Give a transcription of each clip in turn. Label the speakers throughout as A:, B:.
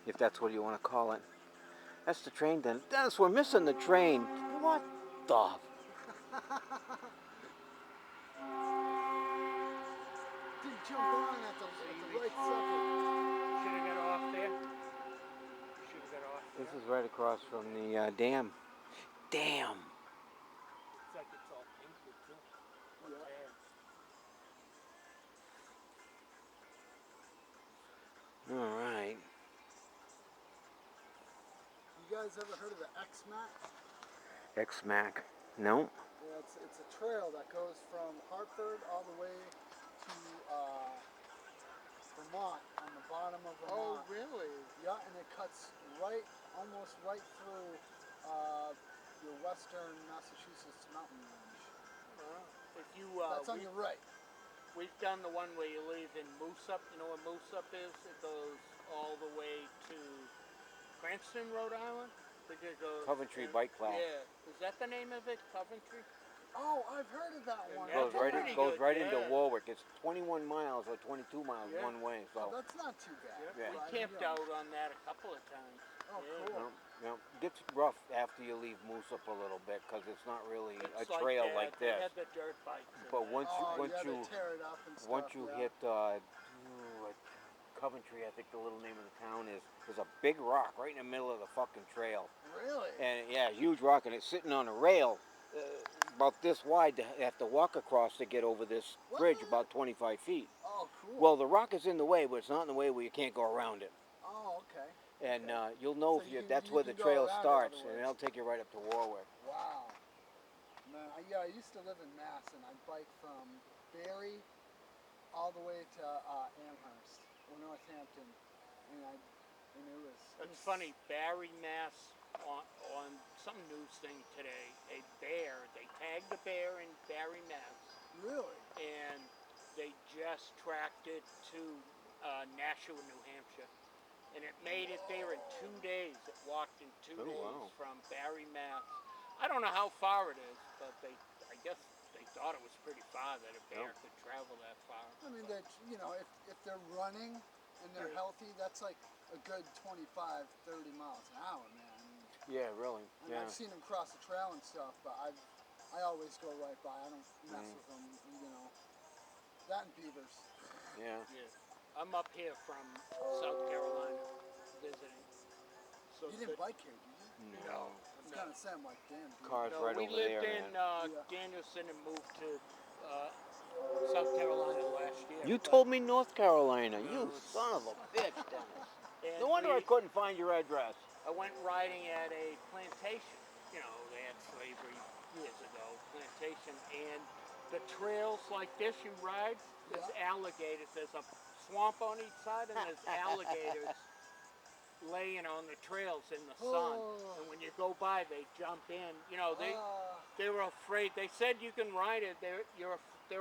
A: if that's what you want to call it. That's the train then. Dennis, we're missing the train. What the?
B: Didn't jump on at the right second.
C: Should have got off there. Should have got off there.
A: This is right across from the dam. Damn.
C: It's like it's all painted too.
B: Yeah.
A: All right.
B: You guys ever heard of the X-Mac?
A: X-Mac. No.
B: Yeah, it's a trail that goes from Hartford all the way to Vermont, on the bottom of
C: Oh,
B: Vermont.
C: really?
B: Yeah, and it cuts almost right through your western Massachusetts mountain range.
C: Well, if you
B: That's on your right.
C: we've done the one where you leave in Moosup. You know what Moosup is? It goes all the way to Cranston, Rhode Island. I think it goes
A: Coventry Bike Path.
C: Yeah, is that the name of it? Coventry?
B: Oh, I've heard of that one.
C: Yeah,
A: Goes right
C: pretty
A: goes
C: good,
A: right into
C: yeah.
A: Warwick. It's 21 miles or 22 miles
C: Yeah.
A: one way.
B: Oh,
A: So
B: that's not too bad.
C: Yep.
A: Yeah.
C: We
B: Right,
C: camped
B: yeah.
C: out on that a couple of times.
B: Oh,
C: Yeah.
B: cool.
A: gets rough after you leave Moosup a little bit because it's not really
C: It's
A: a trail
C: that.
A: like
C: They
A: this.
C: had the dirt bikes. in
A: But
C: there.
A: once you
B: Oh,
A: once
B: yeah,
A: you
B: they tear it up and stuff.
A: once you
B: yeah.
A: hit Coventry, I think the little name of the town is, there's a big rock right in the middle of the fucking trail.
B: Really?
A: And yeah, huge rock, and it's sitting on a rail about this wide to have to walk across to get over this
B: What?
A: bridge about 25 feet.
B: Oh, cool.
A: Well, the rock is in the way, but it's not in the way where you can't go around it.
B: Oh, okay.
A: And
B: Okay.
A: you'll know
B: So
A: if
B: you
A: you,
B: can-
A: that's
B: you
A: where
B: can
A: the
B: go
A: trail
B: around it, in
A: starts,
B: other
A: and
B: words.
A: it'll take you right up to Warwick.
B: Wow. Man, I used to live in Mass, and I biked from Barrie all the way to Amherst or Northampton, and it was.
C: It's funny, Barry, Mass, on some news thing today, a bear, they tagged a bear in Barry, Mass,
B: Really?
C: and they just tracked it to Nashua, New Hampshire. And it made it there in 2 days. It walked in 2
A: Oh,
C: days
A: wow.
C: from Barry, Mass. I don't know how far it is, but I guess they thought it was pretty far that a bear
A: Yep.
C: could travel that far.
B: I mean, that if they're running and they're
C: Yeah.
B: healthy, that's like a good 25, 30 miles an hour, man.
A: Yeah, really.
B: I mean,
A: Yeah.
B: I've seen them cross the trail and stuff, but I always go right by. I don't mess
A: Mm.
B: with them, you know. That and beavers.
A: Yeah.
C: Yeah. I'm up here from South Carolina visiting. So
B: You didn't bike here, did you?
C: No.
B: It's
C: No.
B: kind of sound like damn. Dude.
A: Cars
C: No,
A: right
C: we
A: over
C: lived
A: there,
C: in
A: man.
B: Yeah.
C: Danielson and moved to South Carolina last year.
A: You
C: but-
A: told me North Carolina.
C: No,
A: You
C: it's-
A: son of a bitch, Dennis.
C: and
A: No wonder I couldn't find your address.
C: I went riding at a plantation. You know, they had slavery years ago, plantation, and the trails like this you ride, there's alligators. There's a swamp on each side, and there's alligators laying on the trails in the sun.
B: Oh.
C: And when you go by, they jump in. You know,
B: Ah.
C: they were afraid. They said you can ride it. They're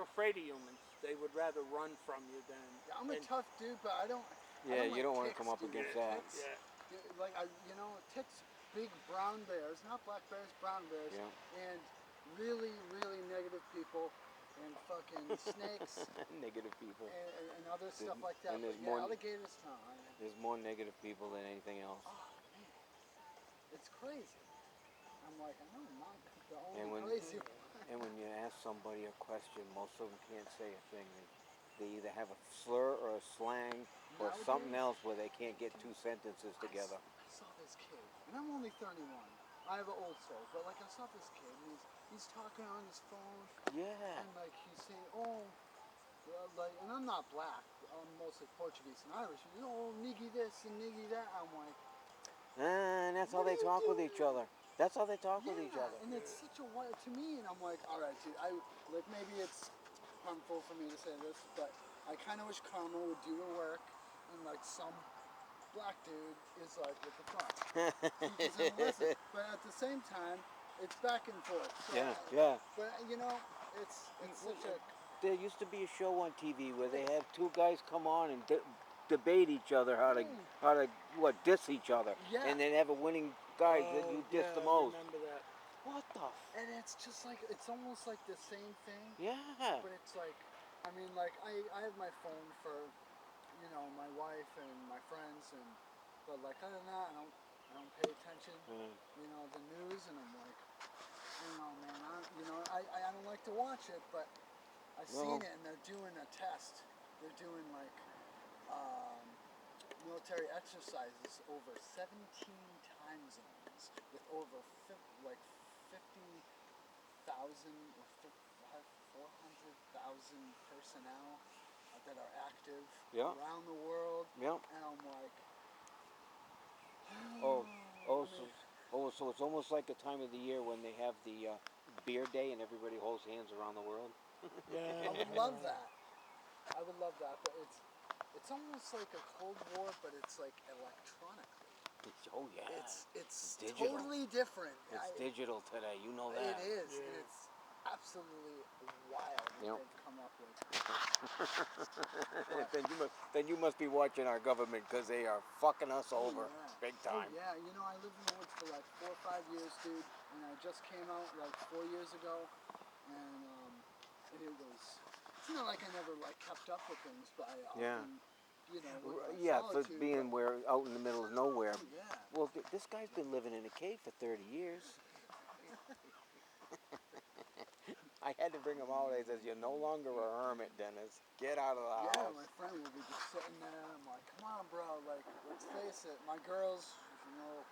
C: afraid of humans. They would rather run from you than.
B: Yeah, I'm a
C: and-
B: tough dude, but I don't.
A: Yeah, you don't
B: want
A: to come up against that.
C: Yeah.
B: Like ticks, big brown bears, not black bears, brown bears,
A: Yeah.
B: and really, really negative people, and fucking snakes,
A: Negative people.
B: and other stuff like that.
A: and there's
B: But
A: more-
B: alligators, no.
A: There's more negative people than anything else.
B: Oh man, it's crazy. I'm like, I know I'm not the
A: And
B: only
A: when
B: crazy.
A: and when you ask somebody a question, most of them can't say a thing. They either have a slur or a slang or
B: Nowadays-
A: something else where they can't get two sentences together.
B: I saw this kid, and I'm only 31. I have an old soul, but like I saw this kid, and he's talking on his phone,
A: Yeah.
B: and like he's saying, oh, well, like, and I'm not black, I'm mostly Portuguese and Irish. He's, oh, niggy this and niggy that. I'm like,
A: And that's how
B: What
A: they
B: are you
A: talk with
B: doing?
A: each other. That's how they talk
B: yeah,
A: with each other.
B: and it's such a white to me, and I'm like, all right, dude, like maybe it's harmful for me to say this, but I kind of wish Karma would do her work, and like some black dude is like, what the fuck? He doesn't listen, but at the same time, it's back and forth. So,
A: Yeah, yeah.
B: But it's such a
A: There used to be a show on TV where they have two guys come on and debate each other how to diss each other,
B: Yeah.
A: and then have a winning guy that you diss the most.
C: I remember that.
A: What the?
B: and it's just like it's almost like the same thing.
A: Yeah.
B: But it's like, I mean, like I have my phone for, my wife and my friends, and But like other than that, I don't pay attention.
A: Mm.
B: You know, the news, and I'm like, I don't know, man. I don't like to watch it, but I've
A: Well-
B: seen it, and they're doing a test. They're doing like military exercises over 17 time zones with over 50,000 or 400,000 personnel that are active
A: Yeah.
B: around the world.
A: Yeah.
B: And I'm like,
A: Oh,
B: I mean,
A: so it's almost like the time of the year when they have the beer day and everybody holds hands around the world.
B: I would love that. I would love that, but it's almost like a Cold War, but it's like electronically.
A: Oh yeah.
B: It's
A: digital.
B: totally different.
A: It's digital today. You know that.
B: It is,
C: Yeah.
B: and it's absolutely wild what
A: Yep.
B: they've come up with.
A: then you must be watching our government because they are fucking us over
B: Yeah.
A: big time.
B: Oh yeah, you know, I lived in the woods for like 4 or 5 years, dude, and I just came out like 4 years ago, and it was. It's not like I never like kept up with things, but I often,
A: Yeah.
B: you know, went in my
A: Yeah, for
B: solitude,
A: being
B: but-
A: where out in the middle of nowhere.
B: Oh, yeah.
A: Well, this guy's been living in a cave for 30 years. I had to bring him out. I says, "You're no longer a hermit, Dennis. Get out of the
B: Yeah,
A: house."
B: my friend would be just sitting there. I'm like, come on, bro. Like, let's face it. My girl's, you know,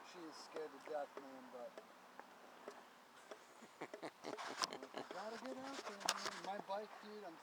B: she is scared to death, man. But I'm like, you gotta get out there, man. My bike, dude. I'm